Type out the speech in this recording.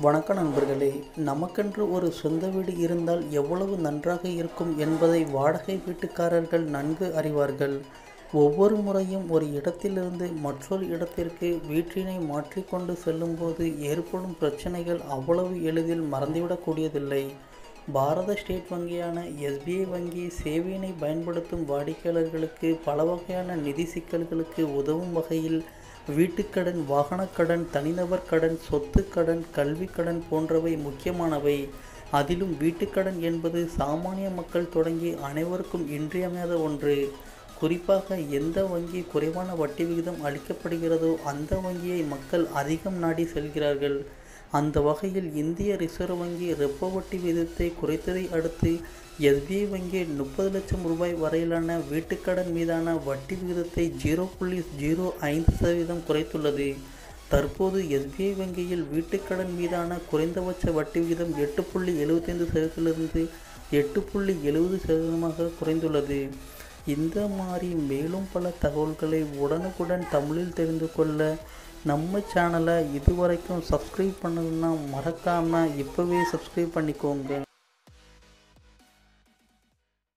வணக்கம் நண்பர்களே. நமக்கென்று ஒரு சொந்த வீடு இருந்தால் எவ்வளவு நன்றாக இருக்கும் என்பதை வாடகை வீட்டுக்காரர்கள் நன்கு அறிவார்கள். ஒவ்வொரு முறையும் ஒரு இடத்திலிருந்து மற்றொரு இடத்திற்கு வீட்டினை மாற்றிக்கொண்டு செல்லும்போது ஏற்படும் பிரச்சனைகள் அவ்வளவு எளிதில் மறந்துவிடக்கூடியதில்லை. பாரத ஸ்டேட் வங்கியான SBI வங்கி சேவையினை பயன்படுத்தும் வாடிக்கையாளர்களுக்கு பல வகையான நிதி சிக்கல்களுக்கு உதவும் வகையில் வீட்டுக்கடன், வாகனக்கடன், தனிநபர் கடன், சொத்து கடன், கல்வி கடன் போன்றவை முக்கியமானவை. அதிலும் வீட்டுக்கடன் என்பது சாமானிய மக்கள் தொடங்கி அனைவருக்கும் இன்றியமையாத ஒன்று. குறிப்பாக எந்த வங்கி குறைவான வட்டி விகிதம் அளிக்கப்படுகிறதோ அந்த வங்கியை மக்கள் அதிகம் நாடி செல்கிறார்கள். அந்த வகையில் இந்திய ரிசர்வ் வங்கி ரெப்போ வட்டி விகிதத்தை குறைத்ததை அடுத்து SBI வங்கி 30 லட்சம் ரூபாய் வரையிலான வீட்டுக்கடன் மீதான வட்டி விகிதத்தை 0.05% குறைத்துள்ளது. தற்போது SBI வங்கியில் வீட்டுக்கடன் மீதான குறைந்தபட்ச வட்டி விகிதம் 8.75%லிருந்து 8.70%ஆக குறைந்துள்ளது. இந்த மாதிரி மேலும் பல தகவல்களை உடனுக்குடன் தமிழில் தெரிந்து கொள்ள நம்ம சேனலை இதுவரைக்கும் சப்ஸ்கிரைப் பண்ணணும்னா மறக்காமல் இப்போவே சப்ஸ்கிரைப் பண்ணிக்கோங்க.